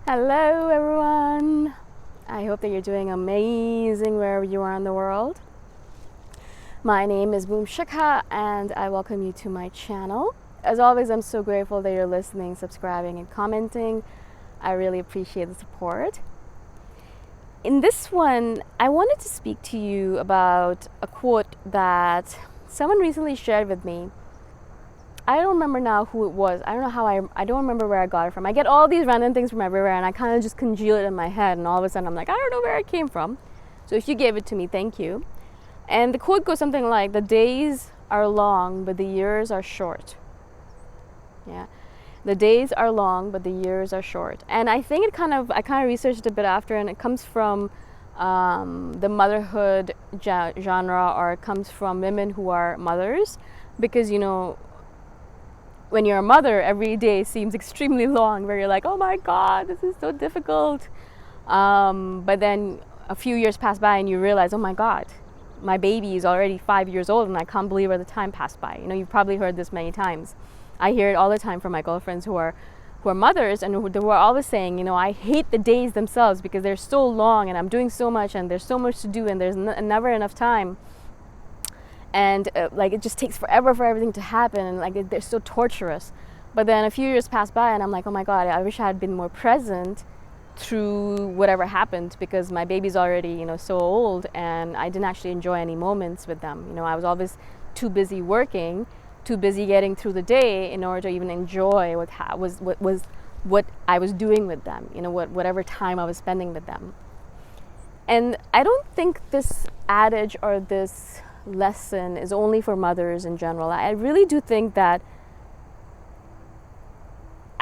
Hello everyone! I hope that you're doing amazing wherever you are in the world. My name is Boom Shikha and I welcome you to my channel. As always, I'm so grateful that you're listening, subscribing and commenting. I really appreciate the support. In this one, I wanted to speak to you about a quote that someone recently shared with me. I don't remember now who it was. I don't know how I don't remember where I got it from. I get all these random things from everywhere and I kind of just congeal it in my head, and all of a sudden I'm like, I don't know where it came from. So if you gave it to me, thank you. And the quote goes something like, the days are long, but the years are short. Yeah. The days are long, but the years are short. And I think I kind of researched a bit after, and it comes from the motherhood genre, or it comes from women who are mothers, because when you're a mother, every day seems extremely long, where you're like, oh my God, this is so difficult. But then a few years pass by and you realize, oh my God, my baby is already 5 years old and I can't believe where the time passed by. You've probably heard this many times. I hear it all the time from my girlfriends who are mothers, and who are always saying, I hate the days themselves because they're so long and I'm doing so much and there's so much to do and there's never enough time. And it just takes forever for everything to happen, and they're so torturous. But then a few years pass by and I'm like, oh my God, I wish I had been more present through whatever happened, because my baby's already so old and I didn't actually enjoy any moments with them. I was always too busy working, too busy getting through the day in order to even enjoy what I was doing with them, whatever time I was spending with them. And I don't think this adage or this lesson is only for mothers in general. I really do think that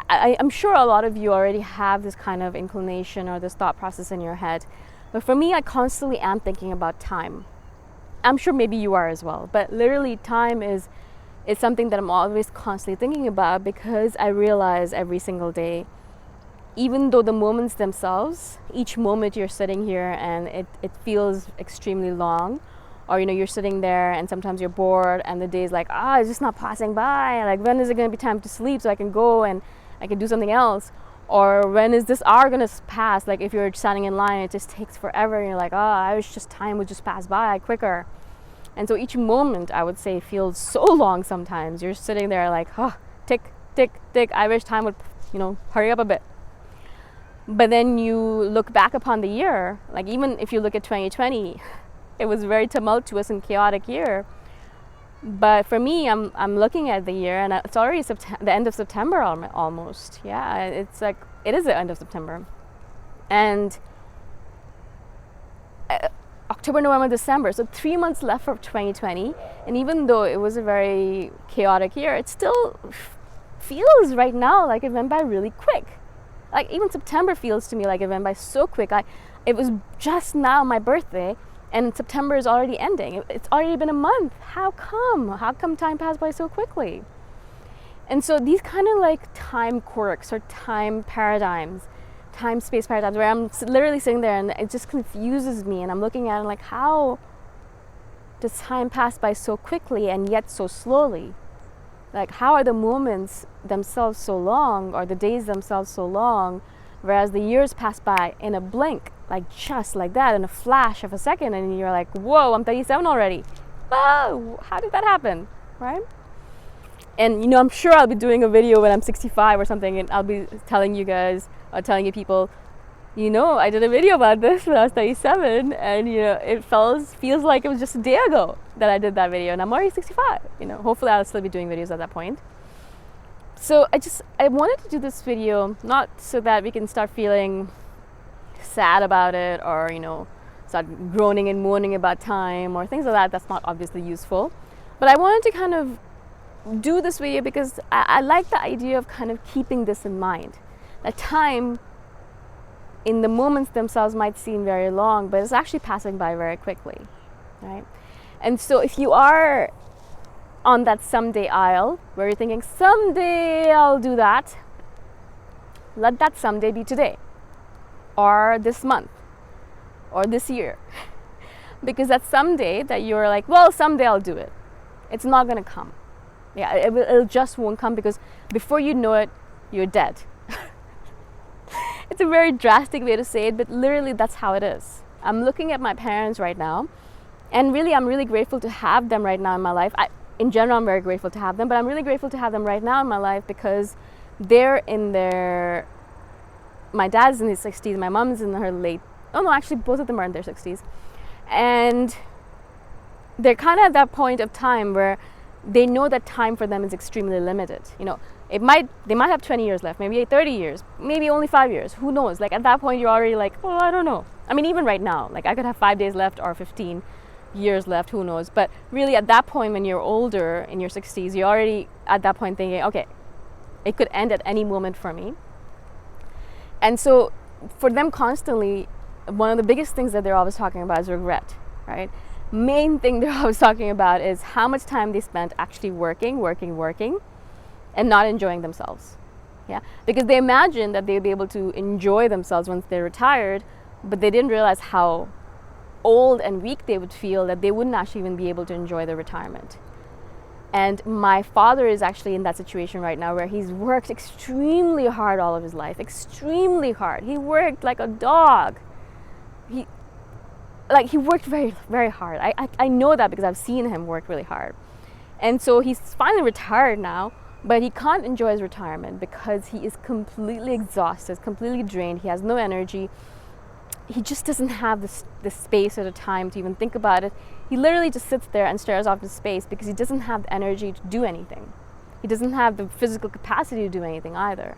I'm sure a lot of you already have this kind of inclination or this thought process in your head. But for me, I constantly am thinking about time. I'm sure maybe you are as well. But literally, time is something that I'm always constantly thinking about, because I realize every single day, even though the moments themselves, each moment you're sitting here and it feels extremely long, or you're sitting there and sometimes you're bored and the day's like, it's just not passing by. Like, when is it going to be time to sleep so I can go and I can do something else? Or when is this hour going to pass? Like, if you're standing in line, it just takes forever and you're like, I wish just time would just pass by quicker. And so each moment, I would say, feels so long sometimes. You're sitting there like, tick, tick, tick. I wish time would, hurry up a bit. But then you look back upon the year, like even if you look at 2020, it was a very tumultuous and chaotic year. But for me, I'm looking at the year and it's already the end of September almost. Yeah, it's like, it is the end of September. And October, November, December, so 3 months left for 2020. And even though it was a very chaotic year, it still feels right now like it went by really quick. Like, even September feels to me like it went by so quick. It was just now my birthday, and September is already ending. It's already been a month. How come? How come time passed by so quickly? And so these kind of like time quirks or time paradigms, time-space paradigms, where I'm literally sitting there and it just confuses me, and I'm looking at it like, how does time pass by so quickly and yet so slowly? Like, how are the moments themselves so long, or the days themselves so long, whereas the years pass by in a blink, like just like that, in a flash of a second, and you're like, whoa, I'm 37 already. Whoa, how did that happen, right? And I'm sure I'll be doing a video when I'm 65 or something, and I'll be telling you guys, or telling you people, I did a video about this when I was 37, and it feels like it was just a day ago that I did that video, and I'm already 65. Hopefully I'll still be doing videos at that point. So I wanted to do this video not so that we can start feeling sad about it, or start groaning and moaning about time or things like that. That's not obviously useful. But I wanted to kind of do this video because I like the idea of kind of keeping this in mind. That time in the moments themselves might seem very long, but it's actually passing by very quickly, right? And so if you are on that someday aisle where you're thinking, someday I'll do that, let that someday be today, or this month, or this year. Because that someday that you're like, well, someday I'll do it, it's not going to come. Yeah, it just won't come, because before you know it, you're dead. It's a very drastic way to say it, but literally that's how it is. I'm looking at my parents right now, and really I'm really grateful to have them right now in my life. In general, I'm very grateful to have them, but I'm really grateful to have them right now in my life because they're in their, my dad's in his 60s, my mom's in her late, oh no, actually both of them are in their 60s. And they're kind of at that point of time where they know that time for them is extremely limited. You know, they might have 20 years left, maybe 30 years, maybe only 5 years, who knows? Like at that point you're already like, oh, I don't know. I mean, even right now, like I could have 5 days left or 15 years left, who knows? But really at that point when you're older, in your 60s, you're already at that point thinking, okay, it could end at any moment for me. And so for them constantly, one of the biggest things that they're always talking about is regret, right? Main thing they're always talking about is how much time they spent actually working and not enjoying themselves. Yeah, because they imagined that they'd be able to enjoy themselves once they're retired, but they didn't realize how old and weak they would feel that they wouldn't actually even be able to enjoy their retirement. And my father is actually in that situation right now where he's worked extremely hard all of his life, extremely hard. He worked like a dog. He worked very, very hard. I know that because I've seen him work really hard. And so he's finally retired now, but he can't enjoy his retirement because he is completely exhausted, completely drained. He has no energy. He just doesn't have the space or the time to even think about it. He literally just sits there and stares off into space because he doesn't have the energy to do anything. He doesn't have the physical capacity to do anything either.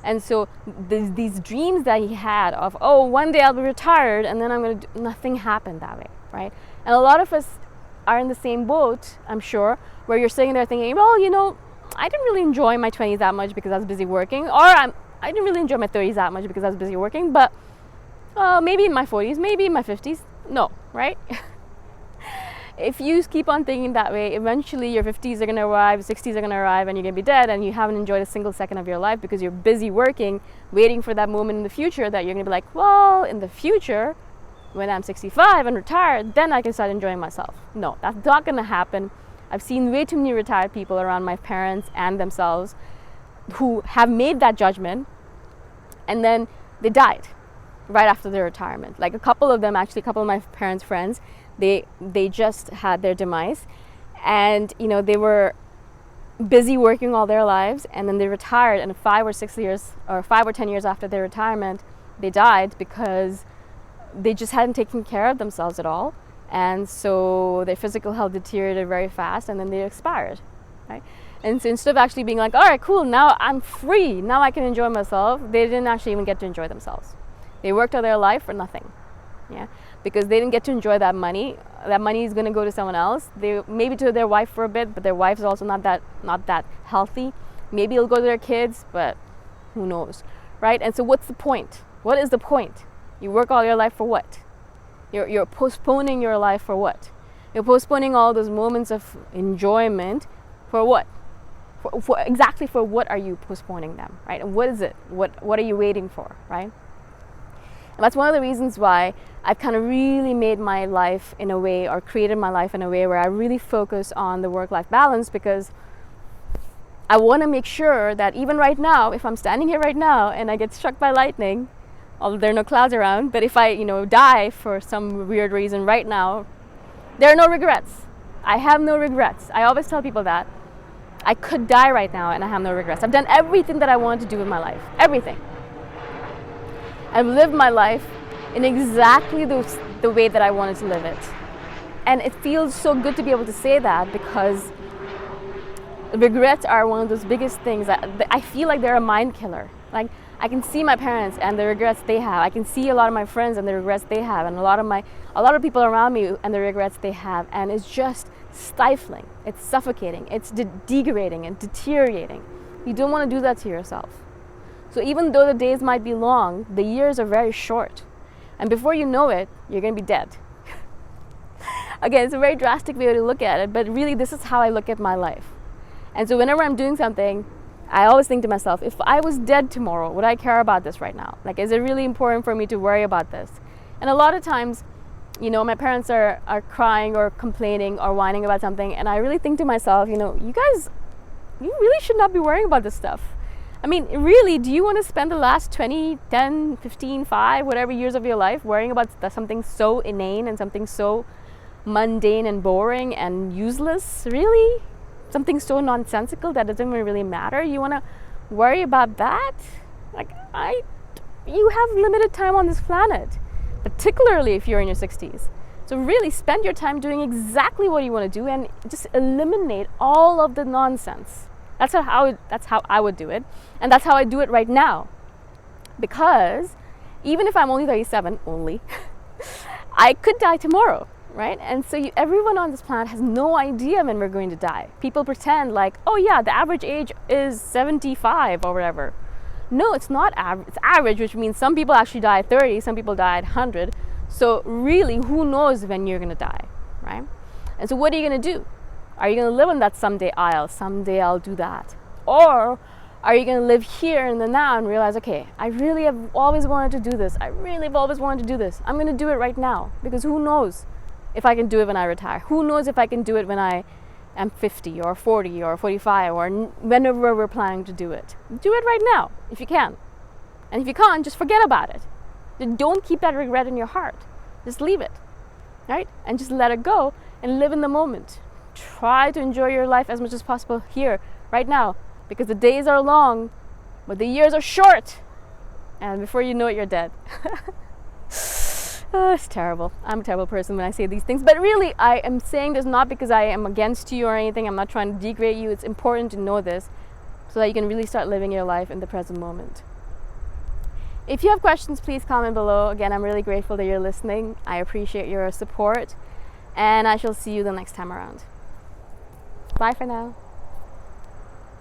And so these dreams that he had of, oh, one day I'll be retired and then I'm going to do, nothing happened that way, right? And a lot of us are in the same boat, I'm sure, where you're sitting there thinking, well, you know, I didn't really enjoy my 20s that much because I was busy working, or I didn't really enjoy my 30s that much because I was busy working, but maybe in my 40s, maybe in my 50s. No, right? If you keep on thinking that way, eventually your 50s are going to arrive, 60s are going to arrive, and you're going to be dead, and you haven't enjoyed a single second of your life because you're busy working, waiting for that moment in the future that you're going to be like, well, in the future, when I'm 65 and retired, then I can start enjoying myself. No, that's not going to happen. I've seen way too many retired people around my parents and themselves who have made that judgment, and then they died right after their retirement. Like a couple of them, actually, a couple of my parents' friends, they just had their demise, and you know, they were busy working all their lives, and then they retired, and 5 or 6 years or 5 or 10 years after their retirement, they died because they just hadn't taken care of themselves at all, and so their physical health deteriorated very fast, and then they expired, right? And so instead of actually being like, all right, cool, now I'm free, now I can enjoy myself, they didn't actually even get to enjoy themselves. They worked all their life for nothing, yeah, because they didn't get to enjoy that money. That money is going to go to someone else. They maybe to their wife for a bit, but their wife is also not that healthy. Maybe it'll go to their kids, but who knows, right? And so what's the point? What is the point? You work all your life for what? You're postponing your life for what? You're postponing all those moments of enjoyment for what? Exactly for what are you postponing them, right? And what is it? What are you waiting for, right? And that's one of the reasons why I've kind of really made my life in a way, or created my life in a way where I really focus on the work-life balance, because I want to make sure that even right now, if I'm standing here right now and I get struck by lightning, although there are no clouds around, but if I, die for some weird reason right now, there are no regrets. I have no regrets. I always tell people that. I could die right now and I have no regrets. I've done everything that I wanted to do in my life. Everything. I've lived my life in exactly the way that I wanted to live it. And it feels so good to be able to say that, because regrets are one of those biggest things that I feel like they're a mind killer. Like, I can see my parents and the regrets they have. I can see a lot of my friends and the regrets they have, and a lot of people around me and the regrets they have, and it's just stifling. It's suffocating. It's degrading and deteriorating. You don't want to do that to yourself. So even though the days might be long, the years are very short. And before you know it, you're going to be dead. Again, it's a very drastic way to look at it, but really this is how I look at my life. And so whenever I'm doing something, I always think to myself, if I was dead tomorrow, would I care about this right now? Like, is it really important for me to worry about this? And a lot of times, my parents are crying or complaining or whining about something, and I really think to myself, you guys, you really should not be worrying about this stuff. I mean, really, do you want to spend the last 20, 10, 15, 5, whatever years of your life worrying about something so inane and something so mundane and boring and useless? Really? Something so nonsensical that doesn't even really matter? You want to worry about that? Like, you have limited time on this planet, particularly if you're in your 60s. So really spend your time doing exactly what you want to do and just eliminate all of the nonsense. That's how I would do it. And that's how I do it right now. Because even if I'm only 37, I could die tomorrow, right? And so everyone on this planet has no idea when we're going to die. People pretend like, oh yeah, the average age is 75 or whatever. No, it's not average. It's average, which means some people actually die at 30, some people die at 100. So really, who knows when you're going to die, right? And so what are you going to do? Are you going to live on that someday someday I'll do that? Or are you going to live here in the now and realize, okay, I really have always wanted to do this. I really have always wanted to do this. I'm going to do it right now, because who knows if I can do it when I retire? Who knows if I can do it when I am 50 or 40 or 45 or whenever we're planning to do it? Do it right now if you can. And if you can't, just forget about it. Don't keep that regret in your heart. Just leave it, right? And just let it go and live in the moment. Try to enjoy your life as much as possible here, right now, because the days are long, but the years are short. And before you know it, you're dead. Oh, it's terrible. I'm a terrible person when I say these things. But really, I am saying this not because I am against you or anything. I'm not trying to degrade you. It's important to know this so that you can really start living your life in the present moment. If you have questions, please comment below. Again, I'm really grateful that you're listening. I appreciate your support. And I shall see you the next time around. Bye for now.